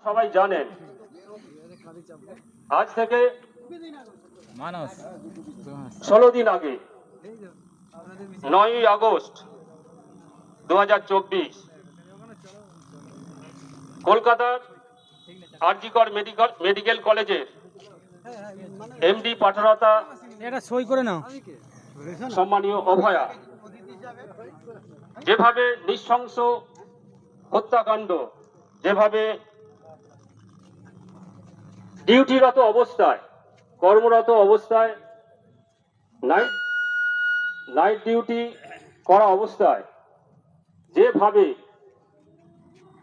সবাই জানেন আজ থেকে 16 দিন আগে 9ই আগস্ট 2024 কলকাতার আরজি কর মেডিকেল কলেজের এমডি পাঠরতা সই করে নাও সম্মানীয় অভয়া যেভাবে নৃশংস হত্যাকাণ্ড, যেভাবে ডিউটিরত অবস্থায়, কর্মরত অবস্থায়, নাইট ডিউটি করা অবস্থায় যেভাবে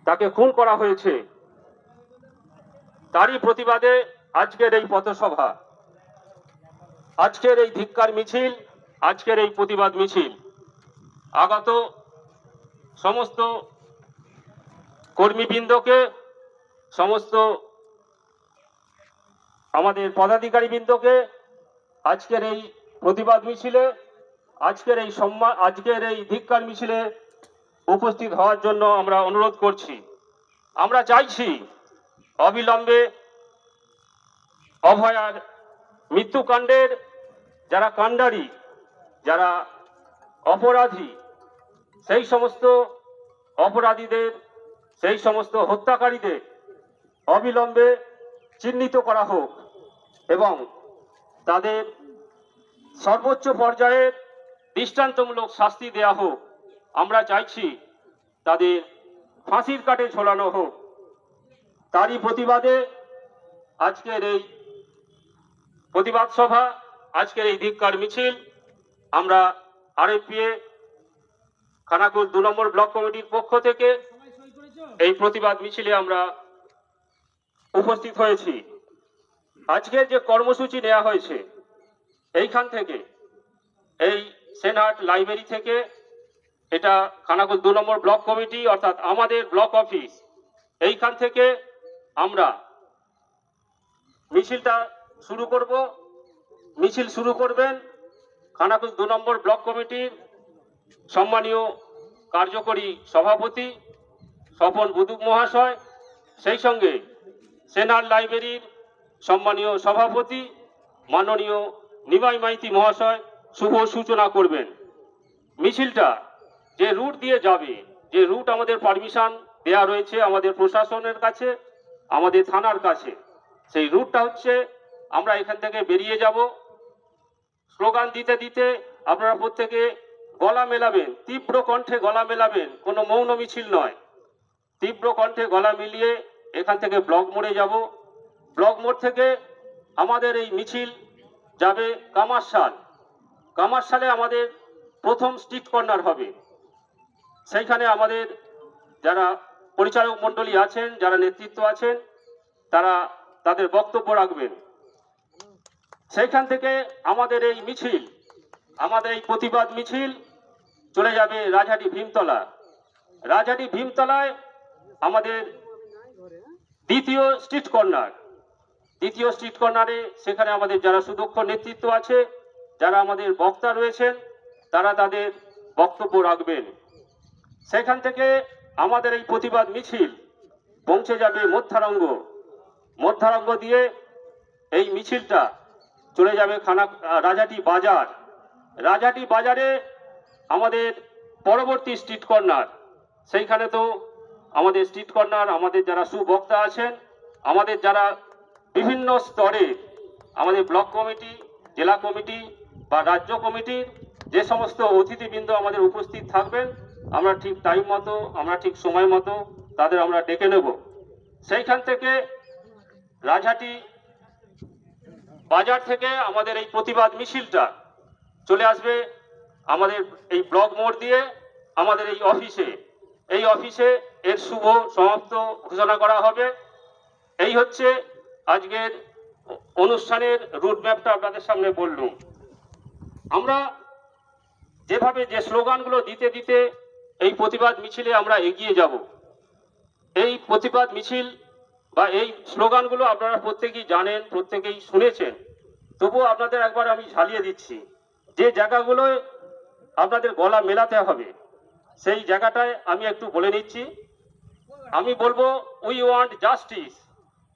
তাকে খুন করা হয়েছে, তারই প্রতিবাদে আজকের এই পথসভা, আজকের এই ধিক্কার মিছিল, আজকের এই প্রতিবাদ মিছিল। আগত সমস্ত কর্মীবৃন্দকে, সমস্ত আমাদের পদাধিকারী বৃন্দকে আজকের এই প্রতিবাদ মিছিলে, আজকের এই ধিক্কার মিছিলে উপস্থিত হওয়ার জন্য আমরা অনুরোধ করছি। আমরা চাইছি অবিলম্বে অভয়ার মৃত্যুকাণ্ডের যারা কাণ্ডারি, যারা অপরাধী, সেই সমস্ত অপরাধীদের, সেই সমস্ত হত্যাকারীদের অবিলম্বে চিহ্নিত করা হোক এবং তাদের সর্বোচ্চ পর্যায়ের দৃষ্টান্তমূলক শাস্তি দেয়া হোক। আমরা চাইছি তাদের ফাঁসির কাঠে ঝোলানো হোক। তারই প্রতিবাদে আজকের এই প্রতিবাদ সভা, আজকের এই ধিক্কার মিছিল। আমরা আরএফপিএ খানাকুল 2 নম্বর ব্লক কমিটির পক্ষ থেকে এই প্রতিবাদ মিছিলে আমরা উপস্থিত হয়েছি। আজকের যে কর্মসূচি নেওয়া হয়েছে, এইখান থেকে, এই সেনহাট লাইব্রেরি থেকে, এটা খানাকুল 2 নম্বর ব্লক কমিটি অর্থাৎ আমাদের ব্লক অফিস, এইখান থেকে আমরা মিছিলটা শুরু করব। মিছিল শুরু করবেন খানাকুল 2 নম্বর ব্লক কমিটির সম্মানীয় কার্যকরী সভাপতি স্বপন বুদুক মহাশয়, সেই সঙ্গে সেনহাট লাইব্রেরির সম্মানীয় সভাপতি মাননীয় নিমাই মাইতি মহাশয় শুভ সূচনা করবেন। মিছিলটা যে রুট দিয়ে যাবে, যে রুট আমাদের পারমিশন দেয়া রয়েছে আমাদের প্রশাসনের কাছে, আমাদের থানার কাছে, সেই রুটটা হচ্ছে আমরা এখান থেকে বেরিয়ে যাব। স্লোগান দিতে দিতে আপনারা প্রত্যেকে গলা মেলাবেন, তীব্র কণ্ঠে গলা মেলাবেন, কোনো মৌন মিছিল নয়। তীব্র কণ্ঠে গলা মিলিয়ে এখান থেকে ব্লক মোড়ে যাব। ব্লক মোড় থেকে আমাদের এই মিছিল যাবে কামারশাল। কামারশালে আমাদের প্রথম স্ট্রিট কর্নার হবে। সেইখানে আমাদের যারা পরিচালক মণ্ডলী আছেন, যারা নেতৃত্ব আছেন, তারা তাদের বক্তব্য রাখবেন। সেইখান থেকে আমাদের এই মিছিল, আমাদের এই প্রতিবাদ মিছিল চলে যাবে রাজহাটি ভীমতলা। রাজহাটি ভীমতলায় আমাদের দ্বিতীয় স্ট্রিট কর্নার। দ্বিতীয় স্ট্রিট কর্নারে সেখানে আমাদের যারা সুদক্ষ নেতৃত্ব আছে, যারা আমাদের বক্তা রয়েছেন, তারা তাদের বক্তব্য রাখবেন। সেখান থেকে আমাদের এই প্রতিবাদ মিছিল পৌঁছে যাবে মধ্যারঙ্গ। মধ্যারঙ্গ দিয়ে এই মিছিলটা চলে যাবে রাজহাটি বাজার। রাজহাটি বাজারে আমাদের পরবর্তী স্ট্রিট কর্নার। সেইখানে তো আমাদের স্ট্রিট কর্নার, আমাদের যারা সুবক্তা আছেন, আমাদের যারা বিভিন্ন স্তরে, আমাদের ব্লক কমিটি, জেলা কমিটি বা রাজ্য কমিটির যে সমস্ত অতিথিবৃন্দ আমাদের উপস্থিত থাকবেন, আমরা ঠিক টাইম মতো, আমরা ঠিক সময় মতো তাদের আমরা ডেকে নেব। সেইখান থেকে রাজহাটি বাজার থেকে আমাদের এই প্রতিবাদ মিছিলটা চলে আসবে আমাদের এই ব্লক মোড় দিয়ে আমাদের এই অফিসে। এই অফিসে এর শুভ সমাপ্ত ঘোষণা করা হবে। এই হচ্ছে আজকের অনুষ্ঠানের রুটম্যাপটা আপনাদের সামনে বললুম। আমরা যেভাবে যে স্লোগানগুলো দিতে দিতে এই প্রতিবাদ মিছিলে আমরা এগিয়ে যাব, এই প্রতিবাদ মিছিল বা এই স্লোগানগুলো আপনারা প্রত্যেকেই জানেন, প্রত্যেকেই শুনেছেন। তবুও আপনাদের একবার আমি ঝালিয়ে দিচ্ছি, যে জায়গাগুলোয় আপনাদের গলা মেলাতে হবে সেই জায়গাটায় আমি একটু বলে নিচ্ছি। আমি বলবো উই ওয়ান্ট জাস্টিস,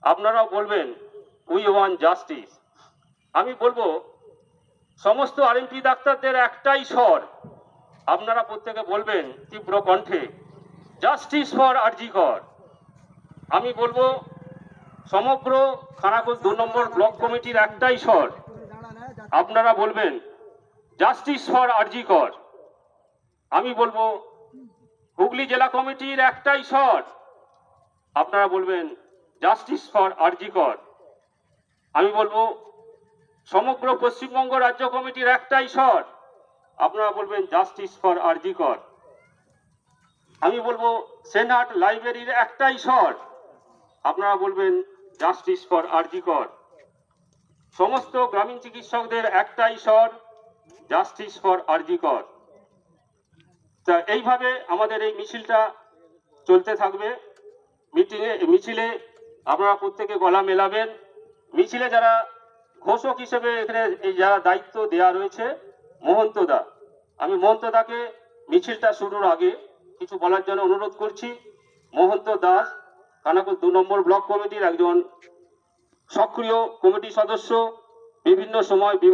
আপনারাও বলবেন উই ওয়ান্ট জাস্টিস। আমি বলবো সমস্ত আরএমপি ডাক্তারদের একটাই স্বর, আপনারা প্রত্যেকে বলবেন তীব্র কণ্ঠে জাস্টিস ফর আরজি কর। আমি বলবো সমগ্র খানাকুল 2 নম্বর ব্লক কমিটির একটাই স্বর, আপনারা বলবেন জাস্টিস ফর আরজি কর। আমি বলবো হুগলি জেলা কমিটির একটাই স্বর, আপনারা বলবেন জাস্টিস ফর আরজি কর। আমি বলবো সমগ্র পশ্চিমবঙ্গ রাজ্য কমিটির একটাই স্বর, আপনারা বলবেন জাস্টিস ফর আরজি কর। আমি বলবো সেনহাট লাইব্রেরির একটাই স্বর, আপনারা বলবেন জাস্টিস ফর আরজি কর। সমস্ত গ্রামীণ চিকিৎসকদের একটাই স্বর, জাস্টিস ফর আরজি কর। তা এইভাবে আমাদের এই মিছিলটা চলতে থাকবে। মিছিলে আপনারা প্রত্যেকে গলা মেলাবেন। মিছিলে যারা ঘোষক হিসেবে এখানে এই যারা দায়িত্ব দেয়া রয়েছে, মহন্ত দা, আমি মহন্ত দাকে মিছিলটা শুরুর আগে কিছু বলার জন্য অনুরোধ করছি। মহন্ত দাস খানাকুল 2 নম্বর ব্লক কমিটির একজন সক্রিয় কমিটি সদস্য, বিভিন্ন সময় বিভিন্ন